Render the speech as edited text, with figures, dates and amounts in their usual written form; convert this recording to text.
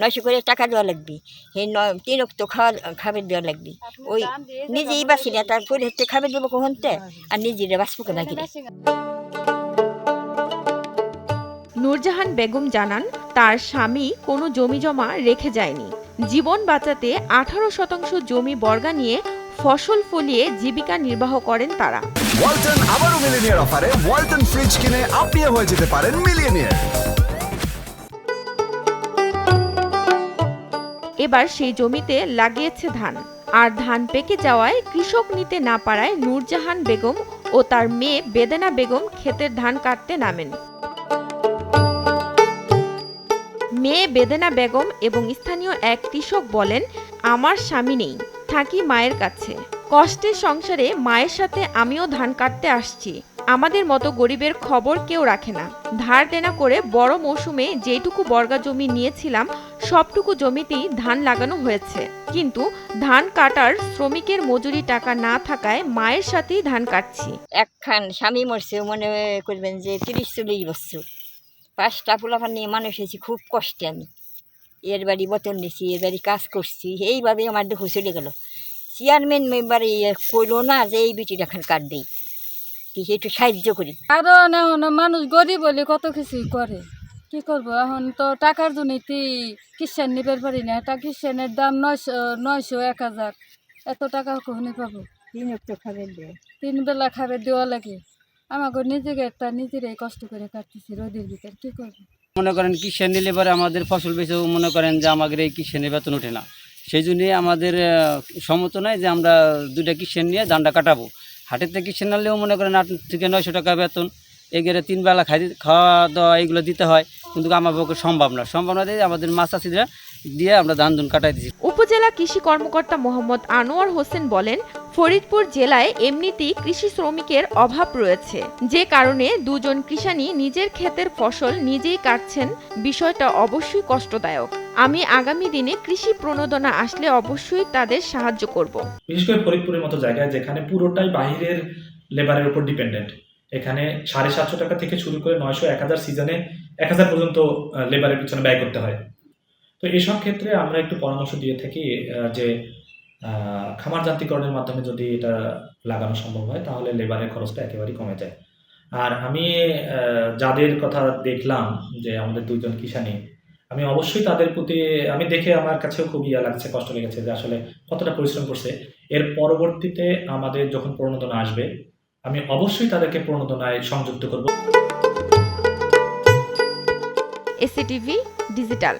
900 করে টাকা দেওয়া লাগবে, সেই 3 অক্ত খাবার দেওয়া লাগবে। ওই নিজেই বাঁচি না, তারপরে হচ্ছে খাবার দেবো কখনতে, আর নিজেরা বাঁচবো কেনা কিনে। নূরজাহান বেগম জানান, তার স্বামী কোনো জমি জমা রেখে যায়নি। জীবন বাঁচাতে 18% জমি বর্গা নিয়ে ফসল ফলিয়ে জীবিকা নির্বাহ করেন তারা। ওয়ালটন আবারও মিলিয়নিয়ার অফারে ওয়ালটন ফ্রিজ কিনে আপনিও হয়ে যেতে পারেন মিলিয়নিয়ার। এবার সেই জমিতে লাগিয়েছে ধান, আর ধান পেকে যাওয়ায় কৃষক নিতে না পারায় নূরজাহান বেগম ও তার মেয়ে বেদেনা বেগম ক্ষেতের ধান কাটতে নামেন। মেয়ে বেদেনা বেগম এবং স্থানীয় এক কৃষক বলেন, আমার স্বামী নেই, থাকি মায়ের কাছে। কষ্টের সংসারে মায়ের সাথে আমিও ধান কাটতে আসছি। আমাদের মতো গরিবের খবর কেউ রাখে না। ধার দেনা করে বড় মৌসুমে যেটুকু বর্গা জমি নিয়েছিলাম সবটুকু জমিতেই ধান লাগানো হয়েছে, কিন্তু ধান কাটার শ্রমিকের মজুরি টাকা না থাকায় মায়ের সাথেই ধান কাটছি। একখান স্বামী মরছে, মনে করবেন যে 30-40 বছর। 5টা পোলাপান নিয়ে মানুষ হয়েছি, খুব কষ্টে আমি। এর বাড়ি বতন নিয়েছি, এর বাড়ি কাজ করছি, এইভাবে আমার দুঃখ চলে গেল। চেয়ারম্যান মেম্বার কইলো না যে এই বিটির এখন কাটবেই, কিছু একটু সাহায্য করি। আরো না মানুষ গরিব বলে কত কিছুই করে, কি করবো এখন তো টাকার জন্য কিষান নিবার পারি না। একটা কিষানের দাম 900 1000, এত টাকা কখনই পাবো? 3 অক্ত খাবার দেয়, 3 বেলা খাবার দেওয়া লাগে। আমাকে নিজেকে একটা নিজেরাই কষ্ট করে কাটতেছি রোদের ভিতর, কি করবো? মনে করেন কিষান নিলে পরে আমাদের ফসল বেচেও মনে করেন যে আমাদের এই কিষানের বেতন ওঠে না, সেই জন্যে আমাদের সম্মত নয় যে আমরা 2টা কিষান নিয়ে ধানটা কাটাবো। হাটের থেকে কিষান আনলেও মনে করেন 8 থেকে 900 টাকা বেতন, এগেরে 3 বেলা খাওয়া দাওয়া এইগুলো দিতে হয়, কিন্তু আমার পক্ষে সম্ভব না দিয়ে আমাদের মাছ চাষিরা দিয়ে আমরা ধান কাটাই দিচ্ছি। উপজেলা কৃষি কর্মকর্তা মোহাম্মদ আনোয়ার হোসেন বলেন, ফরিদপুর জেলায় এমনিতেই কৃষি শ্রমিকের অভাব রয়েছে, যে কারণে 2 জন কৃষানি নিজের ক্ষেতের ফসল নিজেই কাটছেন। বিষয়টা অবশ্যই কষ্টদায়ক। আমি আগামী দিনে কৃষি প্রণোদনা আসলে অবশ্যই তাদের সাহায্য করব। বিশেষ করে ফরিদপুরের মতো জায়গায় যেখানে পুরোটাই বাহিরের লেবারের উপর ডিপেন্ডেন্ট, এখানে 750 টাকা থেকে শুরু করে 900 1000 সিজনে 1000 পর্যন্ত লেবারের পিছনে ব্যয় করতে হয়। তো এইসব ক্ষেত্রে আমরা একটু পরামর্শ দিয়ে থাকি যে খামার যান্ত্রিকরণের মাধ্যমে যদি এটা লাগানো সম্ভব হয় তাহলে লেবারের খরচটা একেবারেই কমে যায়। আর আমি যাদের কথা দেখলাম যে আমাদের 2 জন কিষানি, আমি অবশ্যই তাদের প্রতি আমি দেখে আমার কাছেও খুব লাগছে, কষ্ট লেগেছে যে আসলে কতটা পরিশ্রম করছে। এর পরবর্তীতে আমাদের যখন প্রণোদনা আসবে আমি অবশ্যই তাদেরকে প্রণোদনায় সংযুক্ত করব। এসিটিভি ডিজিটাল।